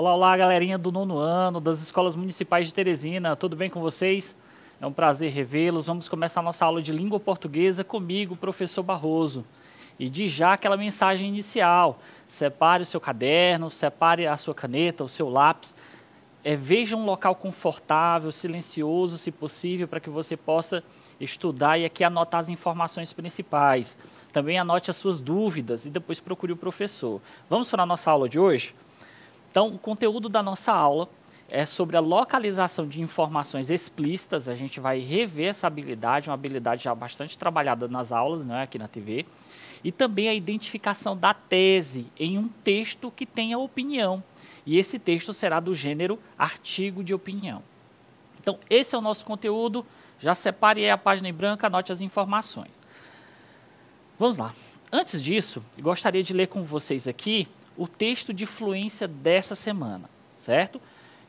Olá, olá, galerinha do nono ano, das escolas municipais de Teresina, tudo bem com vocês? É um prazer revê-los. Vamos começar nossa aula de língua portuguesa comigo, professor Barroso. E de já aquela mensagem inicial, separe o seu caderno, separe a sua caneta, o seu lápis, veja um local confortável, silencioso, se possível, para que você possa estudar e aqui anotar as informações principais. Também anote as suas dúvidas e depois procure o professor. Vamos para a nossa aula de hoje? Então, o conteúdo da nossa aula é sobre a localização de informações explícitas. A gente vai rever essa habilidade, uma habilidade já bastante trabalhada nas aulas, né, aqui na TV. E também a identificação da tese em um texto que tenha opinião. E esse texto será do gênero artigo de opinião. Então, esse é o nosso conteúdo. Já separe aí a página em branco, anote as informações. Vamos lá. Antes disso, gostaria de ler com vocês aqui o texto de fluência dessa semana, certo?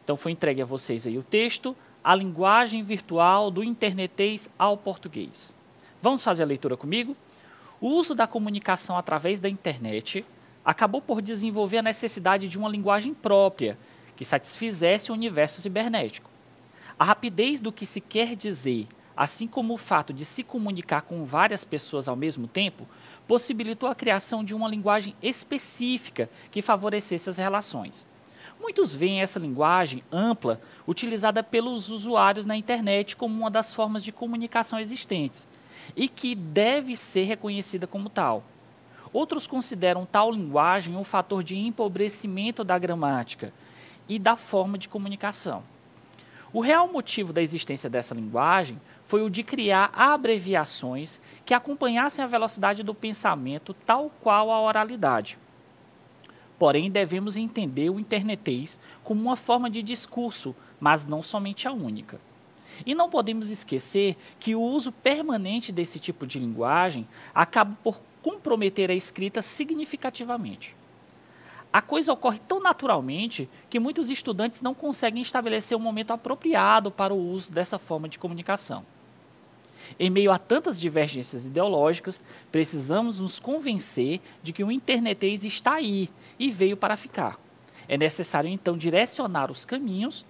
Então, foi entregue a vocês aí o texto, a linguagem virtual do internetês ao português. Vamos fazer a leitura comigo? O uso da comunicação através da internet acabou por desenvolver a necessidade de uma linguagem própria, que satisfizesse o universo cibernético. A rapidez do que se quer dizer, assim como o fato de se comunicar com várias pessoas ao mesmo tempo, possibilitou a criação de uma linguagem específica que favorecesse as relações. Muitos veem essa linguagem ampla utilizada pelos usuários na internet como uma das formas de comunicação existentes e que deve ser reconhecida como tal. Outros consideram tal linguagem um fator de empobrecimento da gramática e da forma de comunicação. O real motivo da existência dessa linguagem foi o de criar abreviações que acompanhassem a velocidade do pensamento, tal qual a oralidade. Porém, devemos entender o internetês como uma forma de discurso, mas não somente a única. E não podemos esquecer que o uso permanente desse tipo de linguagem acaba por comprometer a escrita significativamente. A coisa ocorre tão naturalmente que muitos estudantes não conseguem estabelecer um momento apropriado para o uso dessa forma de comunicação. Em meio a tantas divergências ideológicas, precisamos nos convencer de que o internetês está aí e veio para ficar. É necessário, então, direcionar os caminhos,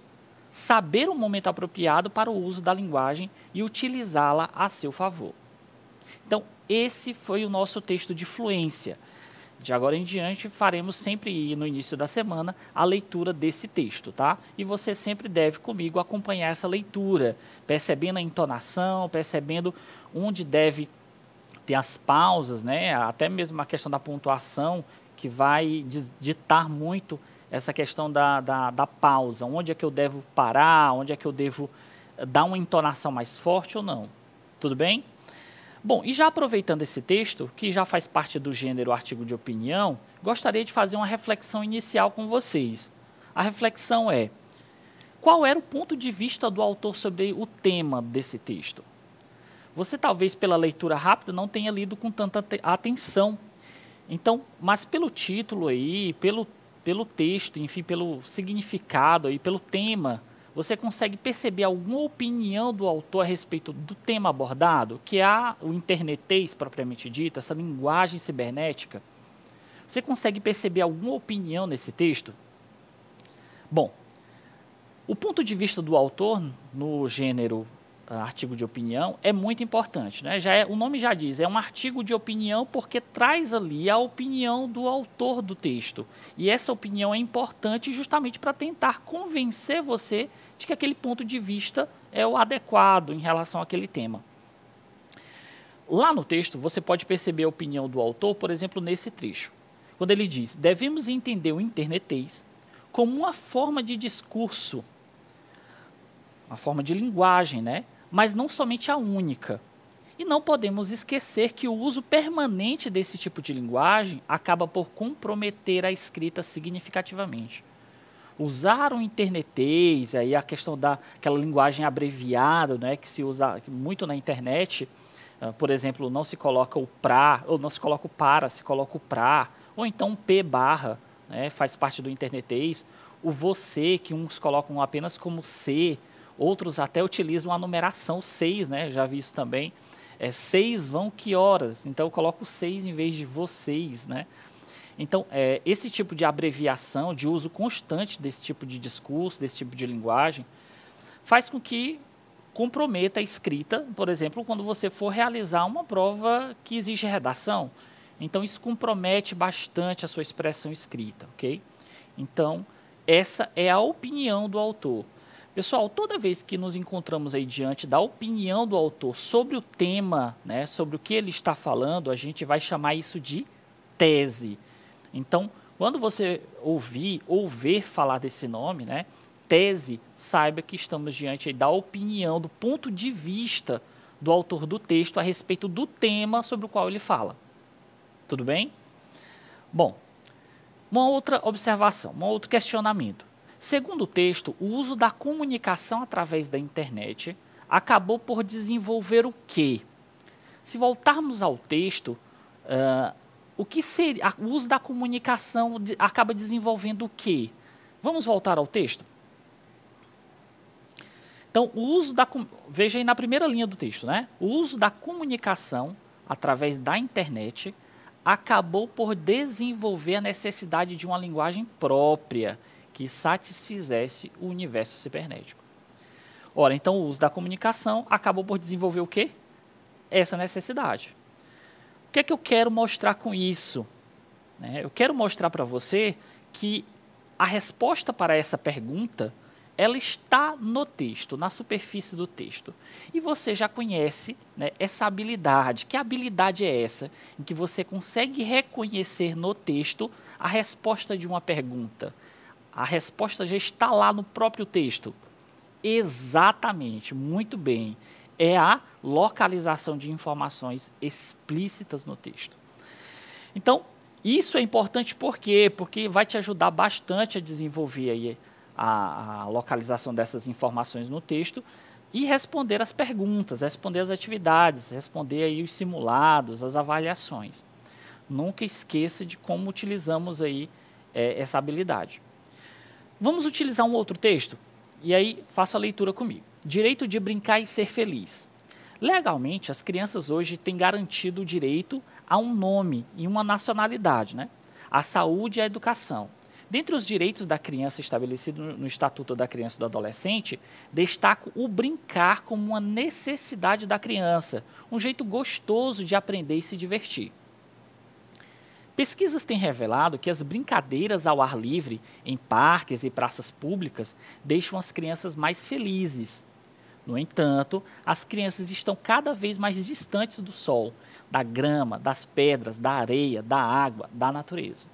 saber o momento apropriado para o uso da linguagem e utilizá-la a seu favor. Então, esse foi o nosso texto de fluência. De agora em diante, faremos sempre no início da semana a leitura desse texto, tá? E você sempre deve comigo acompanhar essa leitura, percebendo a entonação, percebendo onde deve ter as pausas, né? Até mesmo a questão da pontuação, que vai ditar muito essa questão da pausa. Onde é que eu devo parar, onde é que eu devo dar uma entonação mais forte ou não. Tudo bem? Bom, e já aproveitando esse texto, que já faz parte do gênero artigo de opinião, gostaria de fazer uma reflexão inicial com vocês. A reflexão é: qual era o ponto de vista do autor sobre o tema desse texto? Você talvez pela leitura rápida não tenha lido com tanta atenção. Então, mas pelo título aí, pelo texto, enfim, pelo significado aí, pelo tema, você consegue perceber alguma opinião do autor a respeito do tema abordado, que é o internetês propriamente dito, essa linguagem cibernética? Você consegue perceber alguma opinião nesse texto? Bom, o ponto de vista do autor no gênero artigo de opinião é muito importante, né? O nome já diz, é um artigo de opinião porque traz ali a opinião do autor do texto. E essa opinião é importante justamente para tentar convencer você de que aquele ponto de vista é o adequado em relação àquele tema. Lá no texto, você pode perceber a opinião do autor, por exemplo, nesse trecho. Quando ele diz: devemos entender o internetês como uma forma de discurso, uma forma de linguagem, né? Mas não somente a única. E não podemos esquecer que o uso permanente desse tipo de linguagem acaba por comprometer a escrita significativamente. Usar o internetês, aí a questão daquela linguagem abreviada, né, que se usa muito na internet, por exemplo, não se coloca o pra, ou não se coloca o para, se coloca o pra, ou então p barra, né, faz parte do internetês, o você, que uns colocam apenas como c, outros até utilizam a numeração 6, né, já vi isso também, 6 vão que horas, então eu coloco 6 em vez de vocês, né. Então, esse tipo de abreviação, de uso constante desse tipo de discurso, desse tipo de linguagem, faz com que comprometa a escrita, por exemplo, quando você for realizar uma prova que exige redação. Então, isso compromete bastante a sua expressão escrita, ok? Então, essa é a opinião do autor. Pessoal, toda vez que nos encontramos aí diante da opinião do autor sobre o tema, né, sobre o que ele está falando, a gente vai chamar isso de tese. Então, quando você ouvir ou ver falar desse nome, né, tese, saiba que estamos diante aí da opinião, do ponto de vista do autor do texto a respeito do tema sobre o qual ele fala. Tudo bem? Bom, uma outra observação, um outro questionamento. Segundo o texto, o uso da comunicação através da internet acabou por desenvolver o quê? Se voltarmos ao texto, o que seria o uso da comunicação acaba desenvolvendo o quê? Vamos voltar ao texto? Então, o uso veja aí na primeira linha do texto, né? O uso da comunicação através da internet acabou por desenvolver a necessidade de uma linguagem própria que satisfizesse o universo cibernético. Ora, então o uso da comunicação acabou por desenvolver o quê? Essa necessidade. O que é que eu quero mostrar com isso? Eu quero mostrar para você que a resposta para essa pergunta ela está no texto, na superfície do texto. E você já conhece, né, essa habilidade. Que habilidade é essa? Em que você consegue reconhecer no texto a resposta de uma pergunta. A resposta já está lá no próprio texto. Exatamente, muito bem. É a localização de informações explícitas no texto. Então, isso é importante por quê? Porque vai te ajudar bastante a desenvolver aí a localização dessas informações no texto e responder as perguntas, responder as atividades, responder aí os simulados, as avaliações. Nunca esqueça de como utilizamos aí essa habilidade. Vamos utilizar um outro texto? E aí, faça a leitura comigo. Direito de brincar e ser feliz. Legalmente, as crianças hoje têm garantido o direito a um nome e uma nacionalidade, né? A saúde e a educação. Dentre os direitos da criança estabelecidos no Estatuto da Criança e do Adolescente, destaco o brincar como uma necessidade da criança, um jeito gostoso de aprender e se divertir. Pesquisas têm revelado que as brincadeiras ao ar livre, em parques e praças públicas, deixam as crianças mais felizes. No entanto, as crianças estão cada vez mais distantes do sol, da grama, das pedras, da areia, da água, da natureza.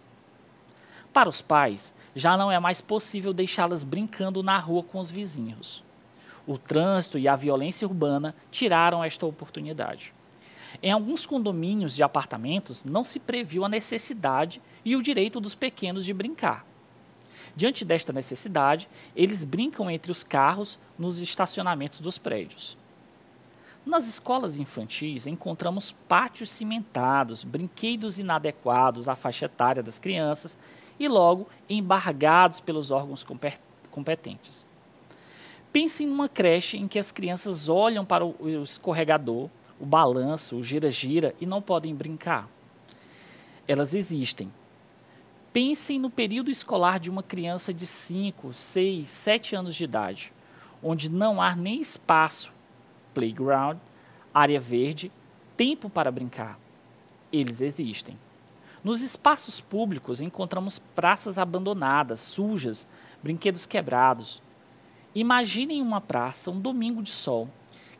Para os pais, já não é mais possível deixá-las brincando na rua com os vizinhos. O trânsito e a violência urbana tiraram esta oportunidade. Em alguns condomínios de apartamentos, não se previu a necessidade e o direito dos pequenos de brincar. Diante desta necessidade, eles brincam entre os carros nos estacionamentos dos prédios. Nas escolas infantis, encontramos pátios cimentados, brinquedos inadequados à faixa etária das crianças e logo embargados pelos órgãos competentes. Pense em uma creche em que as crianças olham para o escorregador, o balanço, o gira-gira e não podem brincar. Elas existem. Pensem no período escolar de uma criança de 5, 6, 7 anos de idade, onde não há nem espaço, playground, área verde, tempo para brincar. Eles existem. Nos espaços públicos encontramos praças abandonadas, sujas, brinquedos quebrados. Imaginem uma praça, um domingo de sol,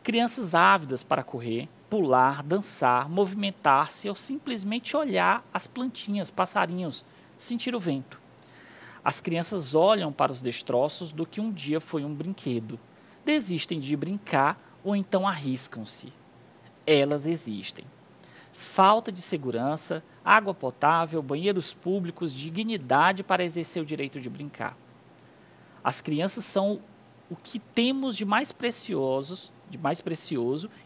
crianças ávidas para correr, pular, dançar, movimentar-se ou simplesmente olhar as plantinhas, passarinhos, sentir o vento. As crianças olham para os destroços do que um dia foi um brinquedo, desistem de brincar ou então arriscam-se. Elas existem. Falta de segurança, água potável, banheiros públicos, dignidade para exercer o direito de brincar. As crianças são o que temos de mais precioso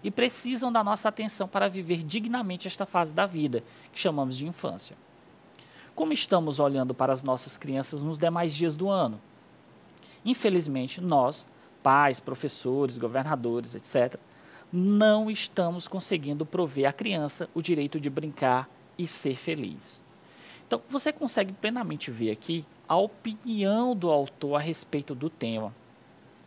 e precisam da nossa atenção para viver dignamente esta fase da vida, que chamamos de infância. Como estamos olhando para as nossas crianças nos demais dias do ano? Infelizmente, nós, pais, professores, governadores, etc., não estamos conseguindo prover à criança o direito de brincar e ser feliz. Então, você consegue plenamente ver aqui a opinião do autor a respeito do tema.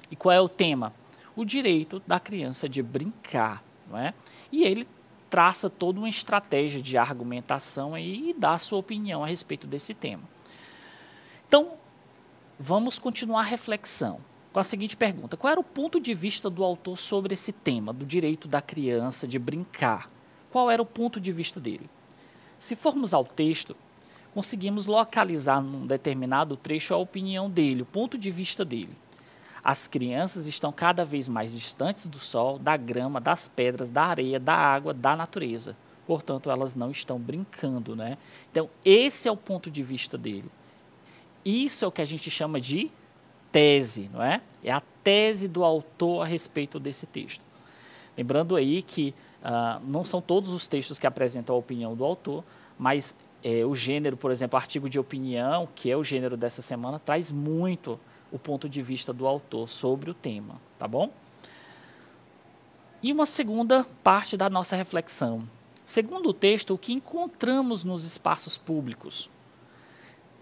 E qual é o tema? O direito da criança de brincar, não é? E ele traça toda uma estratégia de argumentação aí e dá a sua opinião a respeito desse tema. Então, vamos continuar a reflexão com a seguinte pergunta: qual era o ponto de vista do autor sobre esse tema, do direito da criança de brincar? Qual era o ponto de vista dele? Se formos ao texto, conseguimos localizar num determinado trecho a opinião dele, o ponto de vista dele. As crianças estão cada vez mais distantes do sol, da grama, das pedras, da areia, da água, da natureza. Portanto, elas não estão brincando, né? Então, esse é o ponto de vista dele. Isso é o que a gente chama de tese, não é? É a tese do autor a respeito desse texto. Lembrando aí que não são todos os textos que apresentam a opinião do autor, mas o gênero, por exemplo, artigo de opinião, que é o gênero dessa semana, traz muito o ponto de vista do autor sobre o tema, tá bom? E uma segunda parte da nossa reflexão. Segundo o texto, o que encontramos nos espaços públicos?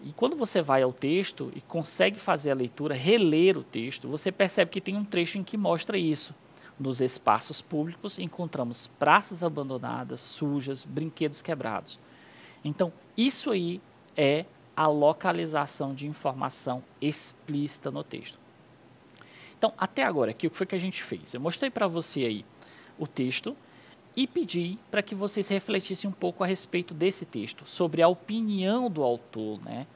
E quando você vai ao texto e consegue fazer a leitura, reler o texto, você percebe que tem um trecho em que mostra isso. Nos espaços públicos encontramos praças abandonadas, sujas, brinquedos quebrados. Então, isso aí é a localização de informação explícita no texto. Então, até agora, aqui, o que foi que a gente fez? Eu mostrei para você aí o texto e pedi para que vocês refletissem um pouco a respeito desse texto, sobre a opinião do autor, né?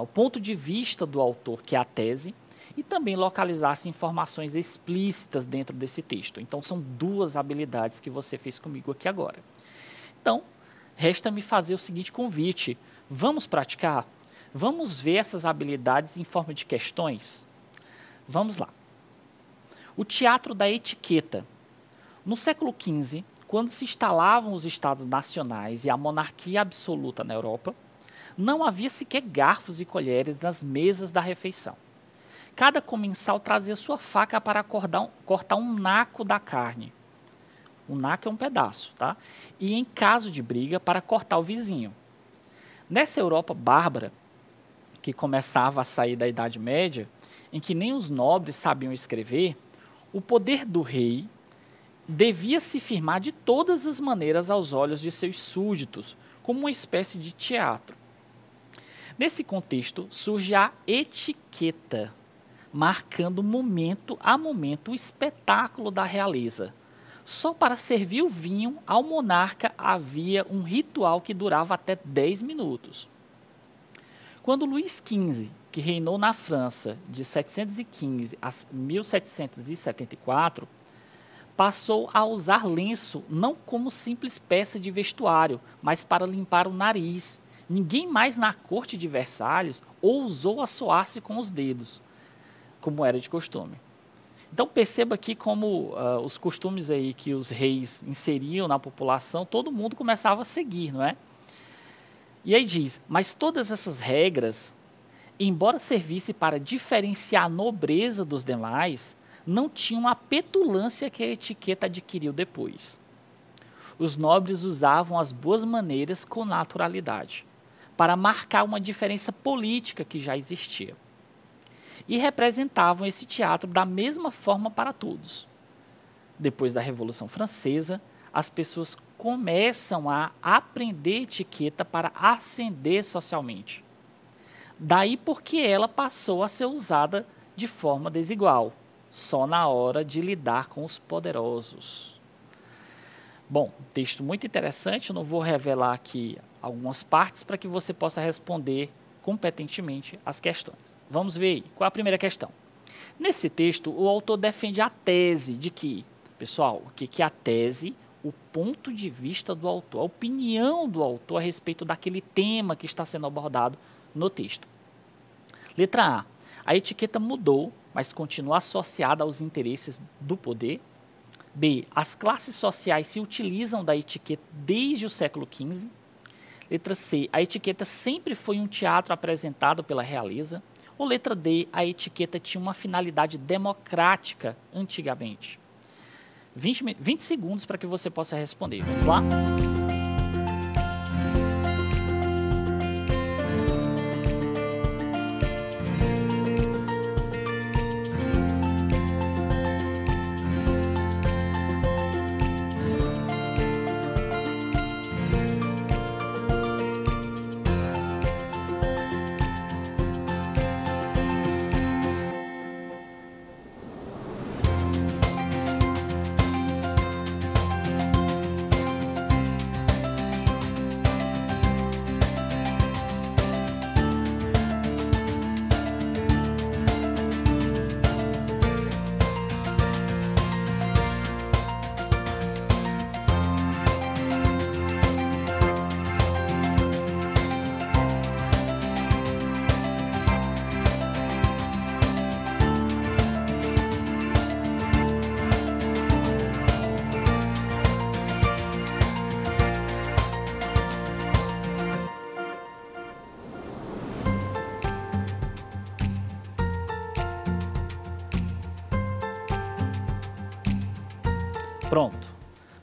O ponto de vista do autor, que é a tese, e também localizassem informações explícitas dentro desse texto. Então, são duas habilidades que você fez comigo aqui agora. Então, resta-me fazer o seguinte convite: vamos praticar? Vamos ver essas habilidades em forma de questões? Vamos lá. O teatro da etiqueta. No século XV, quando se instalavam os estados nacionais e a monarquia absoluta na Europa, não havia sequer garfos e colheres nas mesas da refeição. Cada comensal trazia sua faca para cortar um naco da carne. Um naco é um pedaço, tá? E em caso de briga, para cortar o vizinho. Nessa Europa bárbara, que começava a sair da Idade Média, em que nem os nobres sabiam escrever, o poder do rei devia se firmar de todas as maneiras aos olhos de seus súditos, como uma espécie de teatro. Nesse contexto, surge a etiqueta, marcando momento a momento o espetáculo da realeza. Só para servir o vinho ao monarca havia um ritual que durava até 10 minutos. Quando Luís XV, que reinou na França de 715 a 1774, passou a usar lenço não como simples peça de vestuário, mas para limpar o nariz. Ninguém mais na corte de Versalhes ousou assoar-se com os dedos, como era de costume. Então perceba aqui como os costumes aí que os reis inseriam na população, todo mundo começava a seguir, não é? E aí diz, mas todas essas regras, embora servissem para diferenciar a nobreza dos demais, não tinham a petulância que a etiqueta adquiriu depois. Os nobres usavam as boas maneiras com naturalidade, para marcar uma diferença política que já existia. E representavam esse teatro da mesma forma para todos. Depois da Revolução Francesa, as pessoas começam a aprender etiqueta para ascender socialmente. Daí porque ela passou a ser usada de forma desigual, só na hora de lidar com os poderosos. Bom, texto muito interessante, eu não vou revelar aqui algumas partes para que você possa responder competentemente as questões. Vamos ver aí, qual é a primeira questão? Nesse texto, o autor defende a tese de que, pessoal, o que é a tese? O ponto de vista do autor, a opinião do autor a respeito daquele tema que está sendo abordado no texto. Letra A etiqueta mudou, mas continua associada aos interesses do poder. B, as classes sociais se utilizam da etiqueta desde o século XV. Letra C, a etiqueta sempre foi um teatro apresentado pela realeza. Ou letra D, a etiqueta tinha uma finalidade democrática antigamente. 20 segundos para que você possa responder. Vamos lá? Pronto.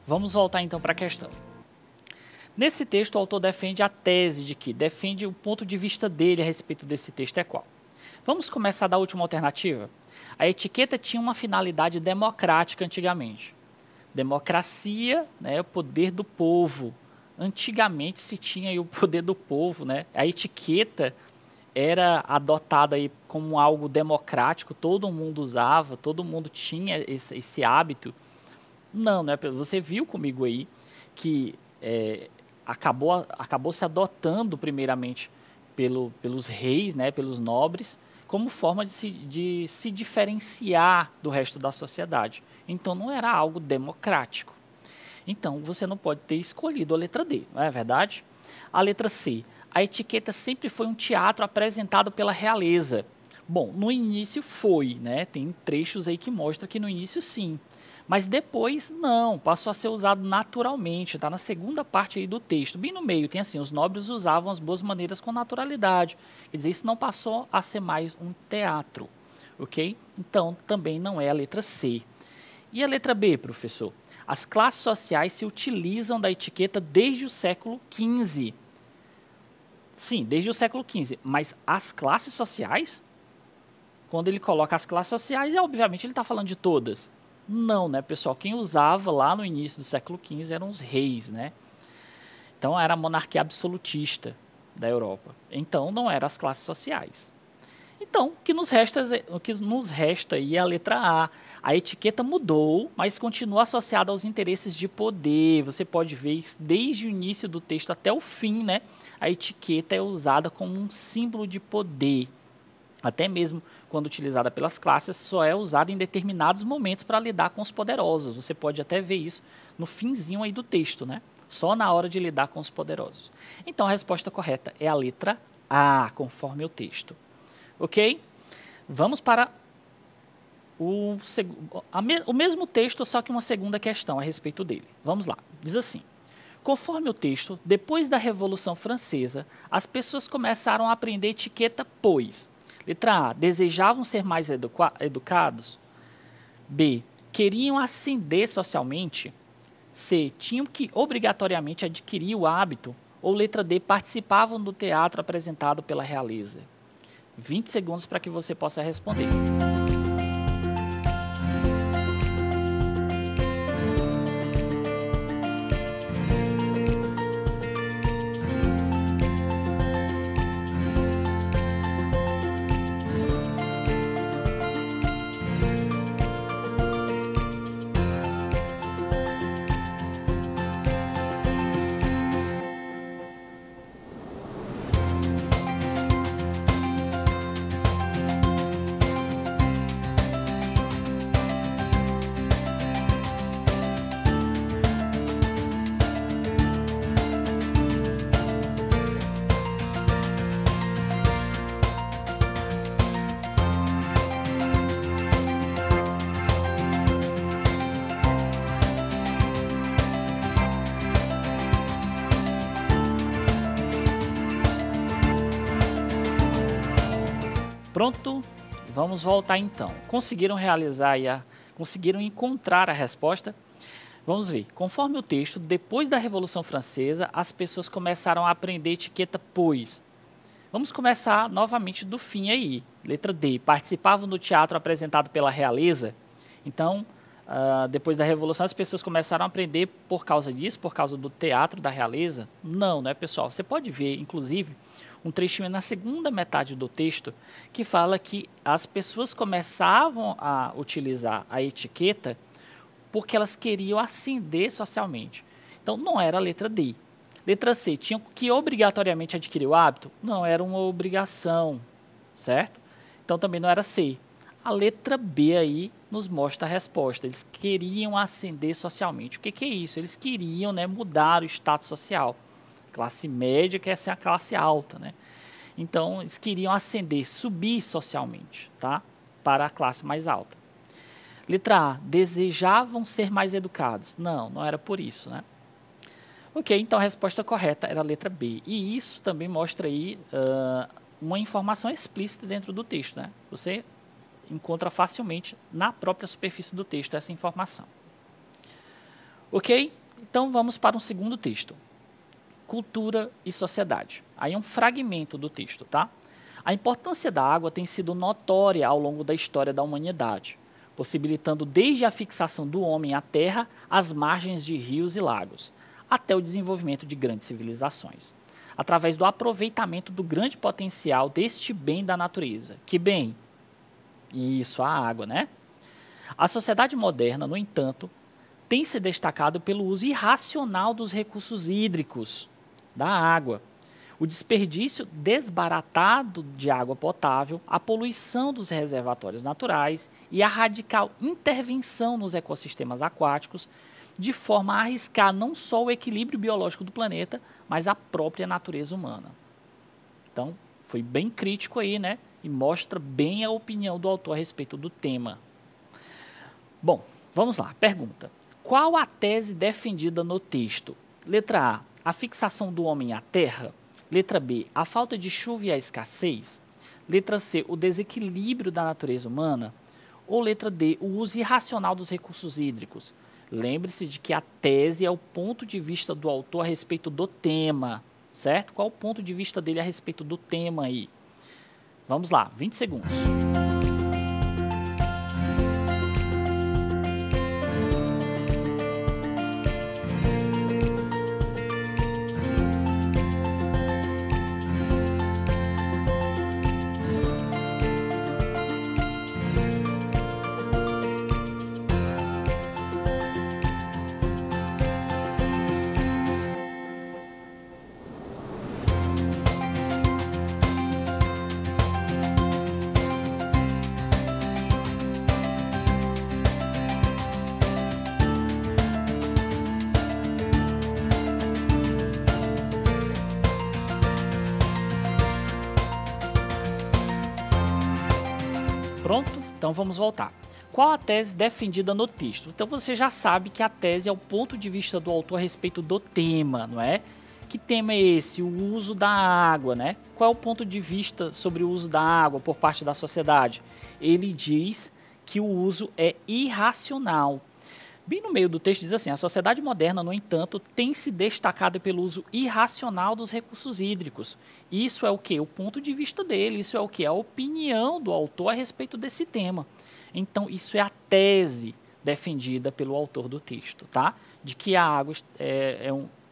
Vamos voltar então para a questão. Nesse texto, o autor defende a tese de que, defende o ponto de vista dele a respeito desse texto é qual? Vamos começar da última alternativa? A etiqueta tinha uma finalidade democrática antigamente. Democracia, né, o poder do povo. Antigamente se tinha aí o poder do povo, né? A etiqueta era adotada aí como algo democrático, todo mundo usava, todo mundo tinha esse hábito. Não, né? Você viu comigo aí que acabou se adotando primeiramente pelos reis, né, pelos nobres, como forma de se diferenciar do resto da sociedade. Então não era algo democrático. Então você não pode ter escolhido a letra D, não é verdade? A letra C. A etiqueta sempre foi um teatro apresentado pela realeza. Bom, no início foi, né? Tem trechos aí que mostram que no início sim. Mas depois não, passou a ser usado naturalmente, está na segunda parte aí do texto. Bem no meio tem assim, os nobres usavam as boas maneiras com naturalidade. Quer dizer, isso não passou a ser mais um teatro, ok? Então também não é a letra C. E a letra B, professor? As classes sociais se utilizam da etiqueta desde o século XV. Sim, desde o século XV, mas as classes sociais? Quando ele coloca as classes sociais, obviamente ele está falando de todas. Não, né, pessoal? Quem usava lá no início do século XV eram os reis, né? Então era a monarquia absolutista da Europa. Então não eram as classes sociais. Então o que nos resta aí é a letra A. A etiqueta mudou, mas continua associada aos interesses de poder. Você pode ver desde o início do texto até o fim, né? A etiqueta é usada como um símbolo de poder. Até mesmo quando utilizada pelas classes, só é usada em determinados momentos para lidar com os poderosos. Você pode até ver isso no finzinho aí do texto, né? Só na hora de lidar com os poderosos. Então a resposta correta é a letra A, conforme o texto. Ok? Vamos para o mesmo texto, só que uma segunda questão a respeito dele. Vamos lá. Diz assim. Conforme o texto, depois da Revolução Francesa, as pessoas começaram a aprender etiqueta, pois... Letra A. Desejavam ser mais educados. B. Queriam ascender socialmente. C. Tinham que obrigatoriamente adquirir o hábito. Ou letra D. Participavam do teatro apresentado pela realeza. 20 segundos para que você possa responder. Pronto? Vamos voltar então. Conseguiram encontrar a resposta? Vamos ver. Conforme o texto, depois da Revolução Francesa, as pessoas começaram a aprender etiqueta pois. Vamos começar novamente do fim aí. Letra D. Participavam do teatro apresentado pela realeza. Então, depois da Revolução, as pessoas começaram a aprender por causa disso, por causa do teatro da realeza? Não, né, pessoal? Você pode ver, inclusive, um trechinho na segunda metade do texto que fala que as pessoas começavam a utilizar a etiqueta porque elas queriam ascender socialmente. Então, não era a letra D. Letra C, tinham que obrigatoriamente adquirir o hábito? Não, era uma obrigação, certo? Então, também não era C. A letra B aí nos mostra a resposta. Eles queriam ascender socialmente. O que é isso? Eles queriam, né, mudar o status social. Classe média quer ser a classe alta, né? Então, eles queriam ascender, subir socialmente, tá? Para a classe mais alta. Letra A, desejavam ser mais educados. Não, não era por isso, né? Ok, então a resposta correta era a letra B. E isso também mostra aí uma informação explícita dentro do texto, né? Você encontra facilmente na própria superfície do texto essa informação. Ok? Então vamos para um segundo texto. Cultura e sociedade. Aí é um fragmento do texto, tá? A importância da água tem sido notória ao longo da história da humanidade, possibilitando desde a fixação do homem à terra às margens de rios e lagos, até o desenvolvimento de grandes civilizações, através do aproveitamento do grande potencial deste bem da natureza. Que bem? Isso, a água, né? A sociedade moderna, no entanto, tem se destacado pelo uso irracional dos recursos hídricos, da água, o desperdício desbaratado de água potável, a poluição dos reservatórios naturais e a radical intervenção nos ecossistemas aquáticos, de forma a arriscar não só o equilíbrio biológico do planeta, mas a própria natureza humana. Então, foi bem crítico aí, né? E mostra bem a opinião do autor a respeito do tema. Bom, vamos lá. Pergunta. Qual a tese defendida no texto? Letra A fixação do homem à terra. Letra B, a falta de chuva e a escassez. Letra C, o desequilíbrio da natureza humana. Ou letra D, o uso irracional dos recursos hídricos. Lembre-se de que a tese é o ponto de vista do autor a respeito do tema, certo? Qual o ponto de vista dele a respeito do tema aí? Vamos lá, 20 segundos. Pronto? Então vamos voltar. Qual a tese defendida no texto? Então você já sabe que a tese é o ponto de vista do autor a respeito do tema, não é? Que tema é esse? O uso da água, né? Qual é o ponto de vista sobre o uso da água por parte da sociedade? Ele diz que o uso é irracional. Bem no meio do texto diz assim, a sociedade moderna, no entanto, tem se destacado pelo uso irracional dos recursos hídricos. Isso é o quê? O ponto de vista dele, isso é o quê? A opinião do autor a respeito desse tema. Então, isso é a tese defendida pelo autor do texto, tá? De que a água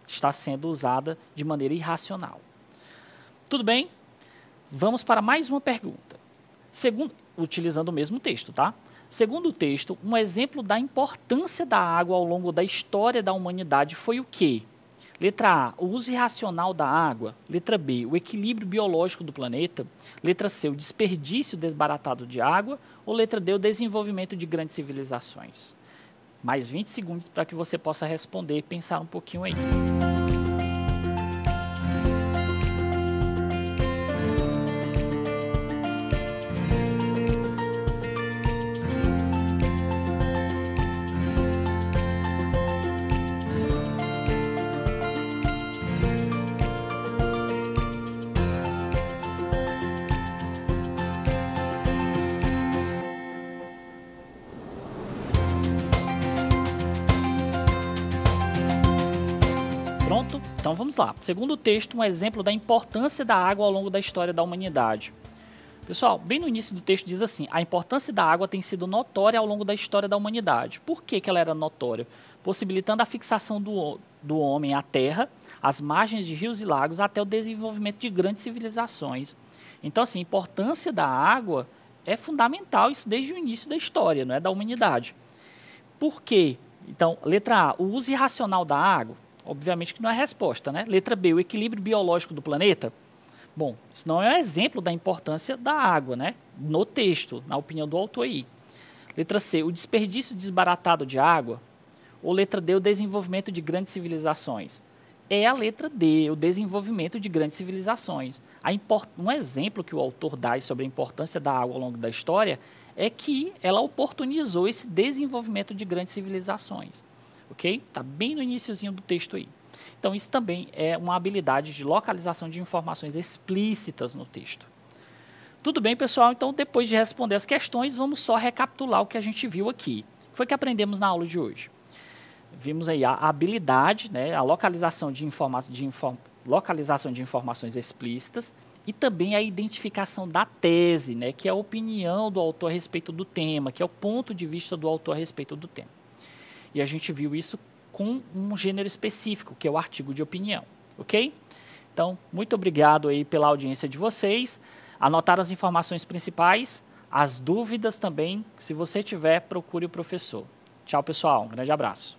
está sendo usada de maneira irracional. Tudo bem? Vamos para mais uma pergunta. Utilizando o mesmo texto, tá? Segundo o texto, um exemplo da importância da água ao longo da história da humanidade foi o quê? Letra A, o uso irracional da água. Letra B, o equilíbrio biológico do planeta. Letra C, o desperdício desbaratado de água. Ou letra D, o desenvolvimento de grandes civilizações. Mais 20 segundos para que você possa responder e pensar um pouquinho aí. Pronto? Então vamos lá. Segundo o texto, um exemplo da importância da água ao longo da história da humanidade. Pessoal, bem no início do texto diz assim, a importância da água tem sido notória ao longo da história da humanidade. Por que ela era notória? Possibilitando a fixação do homem à terra, às margens de rios e lagos, até o desenvolvimento de grandes civilizações. Então, assim, a importância da água é fundamental, isso desde o início da história, não é, da humanidade. Por quê? Então, letra A, o uso irracional da água. Obviamente que não é a resposta, né? Letra B, o equilíbrio biológico do planeta. Bom, isso não é um exemplo da importância da água, né? No texto, na opinião do autor aí. Letra C, o desperdício desbaratado de água. Ou letra D, o desenvolvimento de grandes civilizações. É a letra D, o desenvolvimento de grandes civilizações. Um exemplo que o autor dá sobre a importância da água ao longo da história é que ela oportunizou esse desenvolvimento de grandes civilizações. Ok? Está bem no iniciozinho do texto aí. Então, isso também é uma habilidade de localização de informações explícitas no texto. Tudo bem, pessoal? Então, depois de responder as questões, vamos só recapitular o que a gente viu aqui. O que foi que aprendemos na aula de hoje? Vimos aí a habilidade, né, a localização de informações explícitas e também a identificação da tese, né, que é a opinião do autor a respeito do tema, que é o ponto de vista do autor a respeito do tema. E a gente viu isso com um gênero específico, que é o artigo de opinião, ok? Então, muito obrigado aí pela audiência de vocês. Anotaram as informações principais, as dúvidas também. Se você tiver, procure o professor. Tchau, pessoal. Um grande abraço.